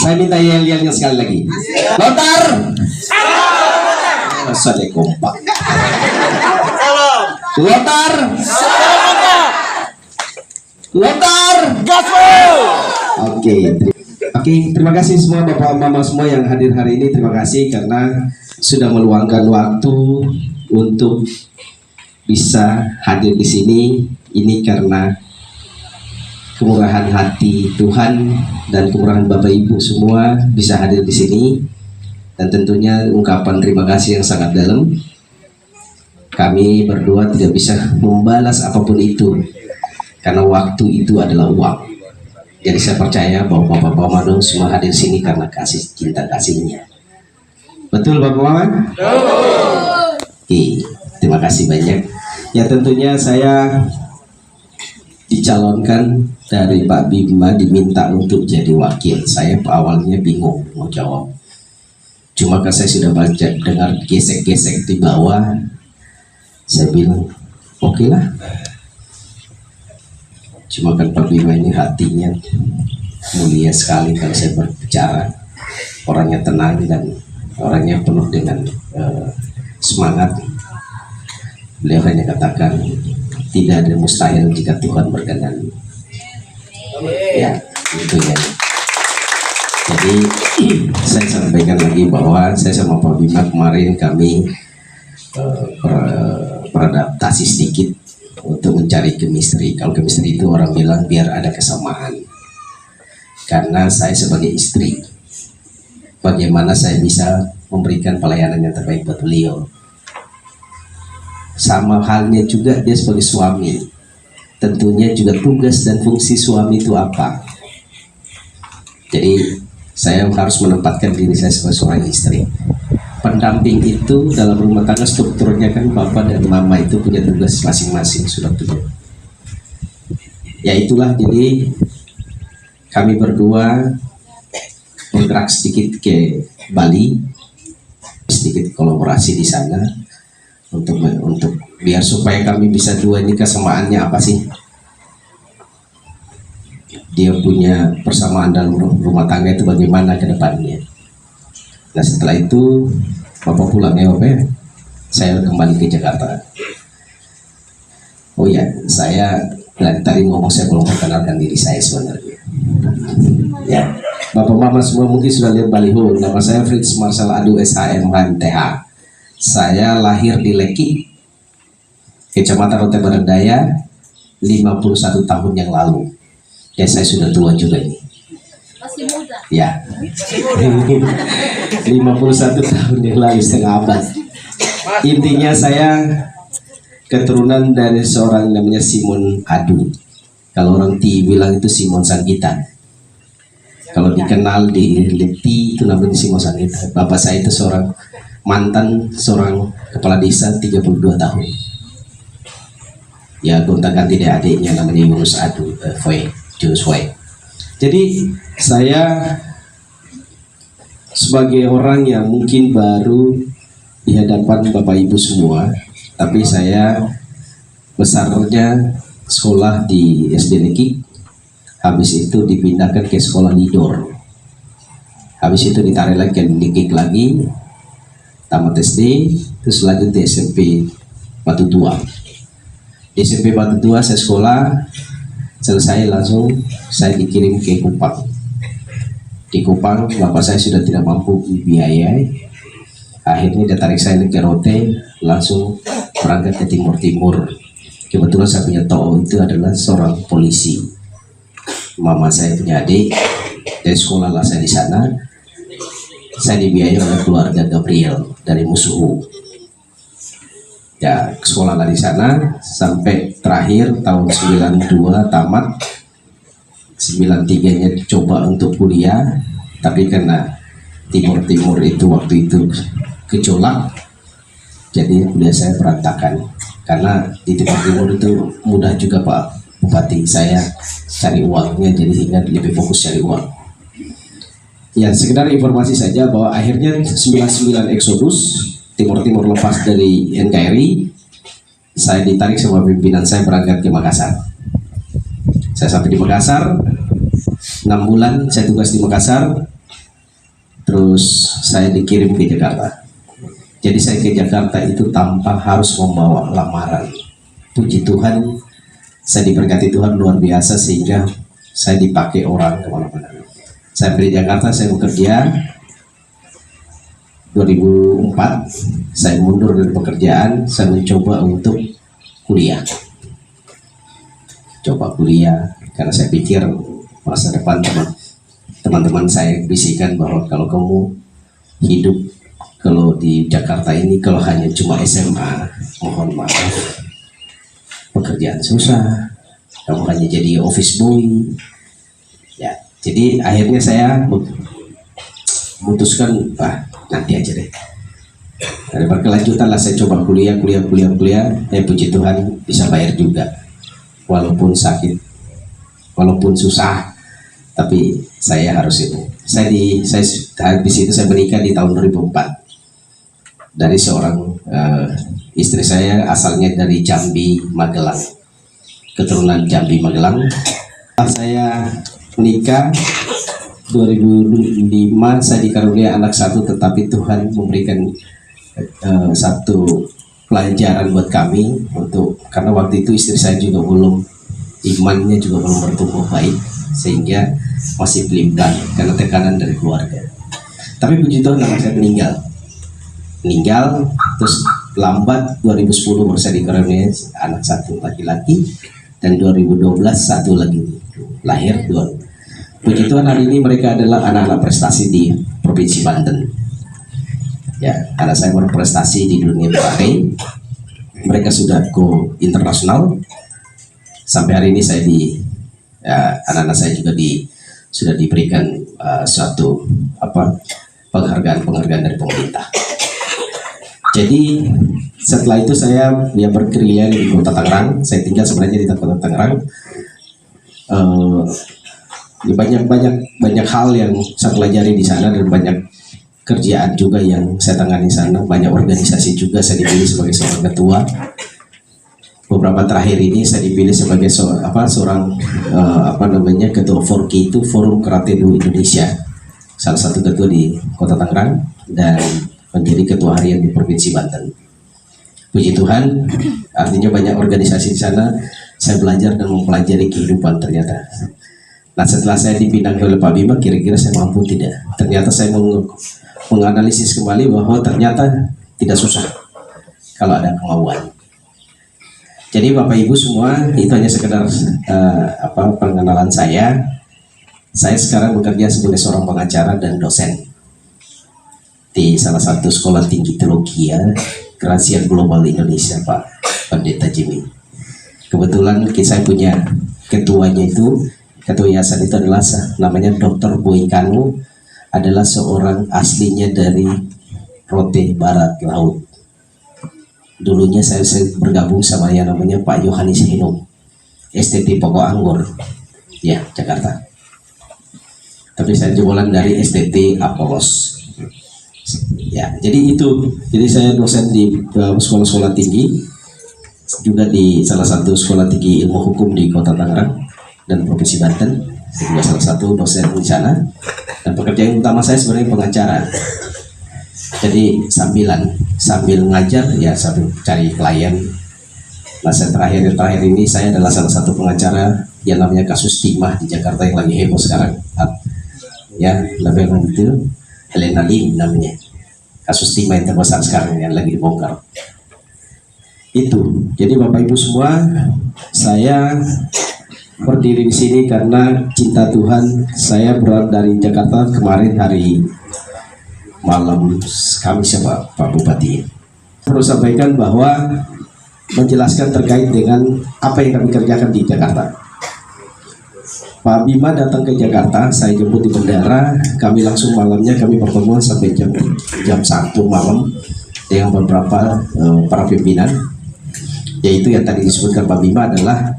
Saya minta yel-yelnya sekali lagi. Lotar. Saya kompak. Lotar. Lotar. Gaspol. Oke, terima kasih semua bapak mama semua yang hadir hari ini. Terima kasih karena sudah meluangkan waktu untuk bisa hadir di sini. Ini karena kemurahan hati Tuhan dan kemurahan Bapak Ibu semua bisa hadir di sini, dan tentunya ungkapan terima kasih yang sangat dalam. Kami berdua tidak bisa membalas apapun itu karena waktu itu adalah uang. Jadi saya percaya bahwa Bapak Mama semua hadir sini karena kasih cinta kasihnya. Betul Bapak Mama? Oke, terima kasih banyak. Ya tentunya saya dicalonkan dari Pak Bima, diminta untuk jadi wakil. Saya awalnya bingung mau jawab, cuma kan saya sudah baca dengar gesek-gesek di bawah, saya bilang oke lah. Cuma kan Pak Bima ini hatinya mulia sekali kalau saya berbicara, orangnya tenang dan orangnya penuh dengan semangat. Beliau hanya katakan tidak ada mustahil jika Tuhan berkenan. Ya, itu ya. Jadi saya sampaikan lagi bahwa saya sama Pak Bima kemarin kami beradaptasi sedikit untuk mencari chemistry. Kalau chemistry itu orang bilang biar ada kesamaan. Karena saya sebagai istri, bagaimana saya bisa memberikan pelayanan yang terbaik buat beliau. Sama halnya juga dia sebagai suami, tentunya juga tugas dan fungsi suami itu apa. Jadi saya harus menempatkan diri saya sebagai seorang istri. Pendamping itu dalam rumah tangga strukturnya kan bapak dan mama itu punya tugas masing-masing sudah punya. Ya itulah, jadi kami berdua bergerak sedikit ke Bali, sedikit kolaborasi di sana. Untuk biar supaya kami bisa dua ini kesamaannya apa sih? Dia punya persamaan dalam rumah tangga itu bagaimana ke depannya. Nah setelah itu Bapak pulang ya Bapak ya, saya kembali ke Jakarta. Oh ya, saya tadi ngomong saya belum perkenalkan diri saya sebenarnya. Ya, Bapak Mama semua mungkin sudah lihat baliho. Nama saya Fritz Marcel Adu SHM HMTH. Saya lahir di Leki, Kecamatan Rote Barat Daya, 51 tahun yang lalu. Ya saya sudah tua juga ini. Masih muda. Ya. 51 tahun yang lalu, setengah abad. Intinya saya keturunan dari seorang namanya Simon Adu. Kalau orang Ti bilang itu Simon Sanggitan. Kalau dikenal di Leti itu namanya Simon Sanggitan. Bapak saya itu mantan seorang kepala desa 32 tahun. Ya gonta-ganti dari adiknya namanya Yunus Adu, Yunus Foy. Jadi saya sebagai orang yang mungkin baru di hadapan Bapak Ibu semua, tapi saya besarnya sekolah di SD Leki, habis itu dipindahkan ke sekolah Lidor, habis itu ditarik lagi ke Leki lagi, tamat SD, terus lanjut di SMP Batu Tua. Di SMP Batu Tua saya sekolah, selesai langsung saya dikirim ke Kupang. Di Kupang bapak saya sudah tidak mampu biayai, akhirnya dia tarik saya ke Rote, langsung berangkat ke Timur. Kebetulan saya punya toh itu adalah seorang polisi. Mama saya punya adik, dari sekolah lah saya di sana. Saya dibiayai oleh keluarga Gabriel dari Musuhu. Ya, sekolah di sana sampai terakhir tahun 92 tamat. 93-nya coba untuk kuliah, tapi karena Timur itu waktu itu gejolak, jadi kuliah saya berantakan. Karena di Timur itu mudah juga Pak Bupati saya cari uangnya, jadi hingga lebih fokus cari uang. Ya sekedar informasi saja bahwa akhirnya 99 Exodus Timur lepas dari NKRI, saya ditarik sama pimpinan saya berangkat ke Makassar. Saya sampai di Makassar 6 bulan saya tugas di Makassar, terus saya dikirim ke Jakarta. Jadi saya ke Jakarta itu tanpa harus membawa lamaran. Puji Tuhan, saya diberkati Tuhan luar biasa sehingga saya dipakai orang kemana-mana. Saya di Jakarta, saya bekerja. 2004 saya mundur dari pekerjaan, saya mencoba untuk kuliah. Coba kuliah karena saya pikir masa depan teman-teman saya bisikan bahwa kalau kamu hidup kalau di Jakarta ini kalau hanya cuma SMA, mohon maaf, pekerjaan susah, kamu hanya jadi office boy. Ya, jadi akhirnya saya memutuskan, nanti aja deh. Dari berkelanjutan lah saya coba kuliah. Puji Tuhan bisa bayar juga, walaupun sakit, walaupun susah, tapi saya harus itu. Saya habis itu saya menikah di tahun 2004 dari seorang istri saya asalnya dari Jambi Magelang, keturunan Jambi Magelang. Saya menikah 2005, saya dikaruniai anak satu, tetapi Tuhan memberikan satu pelajaran buat kami karena waktu itu istri saya juga imannya juga belum bertumbuh baik sehingga masih pelimpan karena tekanan dari keluarga. Tapi puji Tuhan anak saya meninggal terus lambat 2010 baru saya dikaruniai anak satu laki-laki dan 2012 satu lagi lahir dua. Puji Tuhan hari ini mereka adalah anak-anak prestasi di Provinsi Banten. Ya, karena saya berprestasi di dunia partai, mereka sudah go internasional. Sampai hari ini saya anak-anak saya juga sudah diberikan suatu penghargaan dari pemerintah. Jadi setelah itu saya berkeliling di Kota Tangerang. Saya tinggal sebenarnya di Kota Tangerang. Banyak hal yang saya pelajari di sana dan banyak kerjaan juga yang saya tangani di sana. Banyak organisasi juga saya dipilih sebagai seorang ketua. Beberapa terakhir ini saya dipilih sebagai seorang ketua Forki, itu Forum Karatedo Indonesia, salah satu ketua di Kota Tangerang dan menjadi ketua harian di Provinsi Banten. Puji Tuhan, artinya banyak organisasi di sana. Saya belajar dan mempelajari kehidupan ternyata. Nah, setelah saya dipinang oleh Pak Bima, kira-kira saya mampu tidak? Ternyata saya menganalisis kembali bahwa ternyata tidak susah kalau ada kemauan. Jadi Bapak Ibu semua, itu hanya sekedar pengenalan saya. Saya sekarang bekerja sebagai seorang pengacara dan dosen di salah satu sekolah tinggi teologi Kerahasiaan Global Indonesia, Pak Pendeta Jimmy. Kebetulan saya punya ketuanya itu. Ketua yayasan itu adalah namanya Dr. Boy Kanu, adalah seorang aslinya dari Rote Barat Laut. Dulunya saya bergabung sama yang namanya Pak Yohanes Hinum, STT Pokok Anggur, ya Jakarta. Tapi saya jebolan dari STT Apolos. Ya, jadi saya dosen di sekolah-sekolah tinggi, juga di salah satu sekolah tinggi ilmu hukum di Kota Tangerang dan Provinsi Banten. Saya juga salah satu dosen di sana, dan pekerjaan utama saya sebenarnya pengacara. Jadi sambil ngajar ya sambil cari klien. Nah, terakhir ini saya adalah salah satu pengacara yang namanya kasus timah di Jakarta yang lagi heboh sekarang. Ya, lebih lanjut Helena Lim namanya. Kasus timah yang terbesar sekarang yang lagi dibongkar. Itu. Jadi Bapak Ibu semua, saya berdiri di sini karena cinta Tuhan. Saya berangkat dari Jakarta kemarin hari malam Kamis ya Pak Bupati. Perlu sampaikan bahwa menjelaskan terkait dengan apa yang kami kerjakan di Jakarta. Pak Bima datang ke Jakarta, saya jemput di bandara, kami langsung malamnya kami pertemuan sampai jam 1 malam dengan beberapa para pimpinan, yaitu yang tadi disebutkan Pak Bima adalah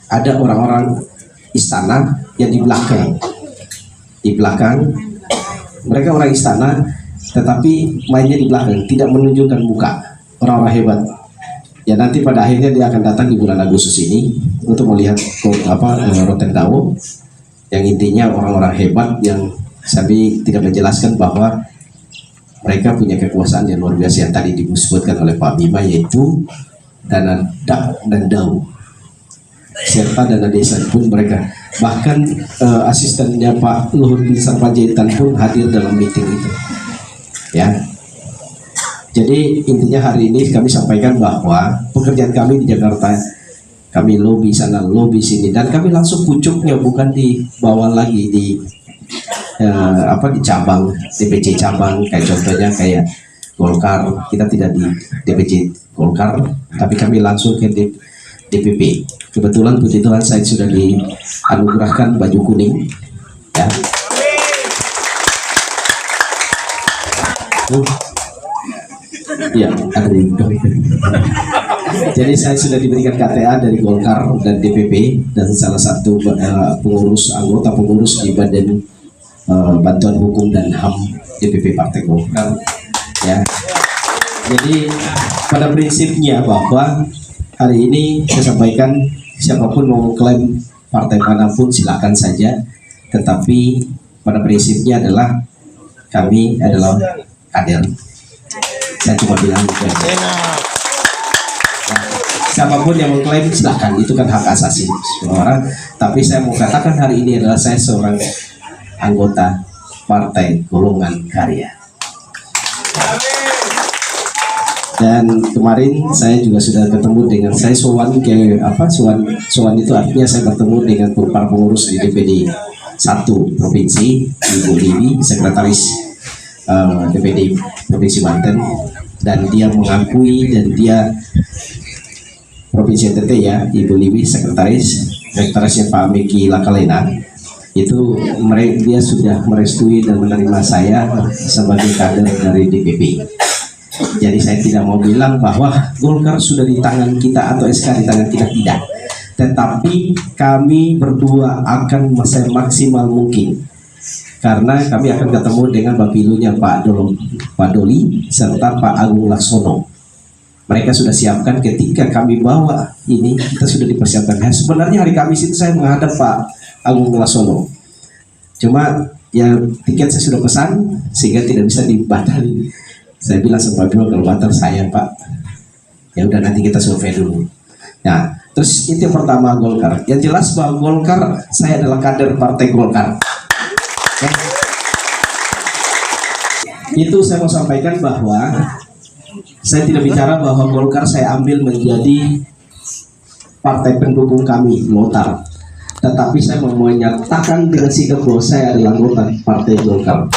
ada orang-orang istana yang di belakang mereka orang istana, tetapi mainnya di belakang, tidak menunjukkan muka, orang-orang hebat. Ya nanti pada akhirnya dia akan datang di bulan Agustus ini untuk melihat Rotendao, yang intinya orang-orang hebat yang Tapi tidak menjelaskan bahwa mereka punya kekuasaan yang luar biasa yang tadi disebutkan oleh Pak Bima, yaitu dana dak dan dau serta dana desa pun mereka, bahkan asistennya Pak Luhut bin Sarpanjaitan pun hadir dalam meeting itu ya. Jadi intinya hari ini kami sampaikan bahwa pekerjaan kami di Jakarta, kami lobby sana lobby sini, dan kami langsung pucuknya bukan dibawa lagi di di cabang DPC cabang, kayak contohnya kayak Golkar. Kita tidak di DPC Golkar, tapi kami langsung ke DPP. Kebetulan puji Tuhan saya sudah dianugerahkan baju kuning ya. Iya, ada di jadi saya sudah diberikan KTA dari Golkar dan DPP, dan salah satu anggota pengurus di Badan Bantuan Hukum dan HAM DPP Partai Golkar ya. Jadi pada prinsipnya bahwa hari ini saya sampaikan, siapapun mau klaim partai manapun silakan saja, tetapi pada prinsipnya adalah kami adalah kader. Saya cuma bilang gitu aja. Siapapun yang mengklaim silakan, itu kan hak asasi semua orang. Tapi saya mau katakan hari ini adalah saya seorang anggota Partai Golongan Karya. Dan kemarin saya juga sudah ketemu dengan, saya sowan sowan itu artinya saya bertemu dengan para pengurus di DPD 1 Provinsi, Ibu Livi, Sekretaris DPD Provinsi Banten, dan dia mengakui, dan dia Provinsi NTT ya, Ibu Livi Sekretarisnya Pak Miki Lakalena, itu dia sudah merestui dan menerima saya sebagai kader dari DPP. Jadi saya tidak mau bilang bahwa Golkar sudah di tangan kita atau SK di tangan kita, tidak. Tetapi kami berdua akan semaksimal mungkin, karena kami akan ketemu dengan bapilunya Pak Doli serta Pak Agung Laksono. Mereka sudah siapkan ketika kami bawa ini, kita sudah dipersiapkan. Sebenarnya hari Kamis itu saya menghadap Pak Agung Laksono, cuma ya tiket saya sudah pesan sehingga tidak bisa dibatalkan. Saya bilang sama Bima, kalau batal saya Pak, ya udah nanti kita survei dulu. Nah, terus itu yang pertama Golkar. Yang jelas bahwa Golkar, saya adalah kader Partai Golkar. Okay. Itu saya mau sampaikan bahwa saya tidak bicara bahwa Golkar saya ambil menjadi partai pendukung kami, Lotar. Tetapi saya mau menyatakan dengan sikap bahwa saya adalah anggota Partai Golkar.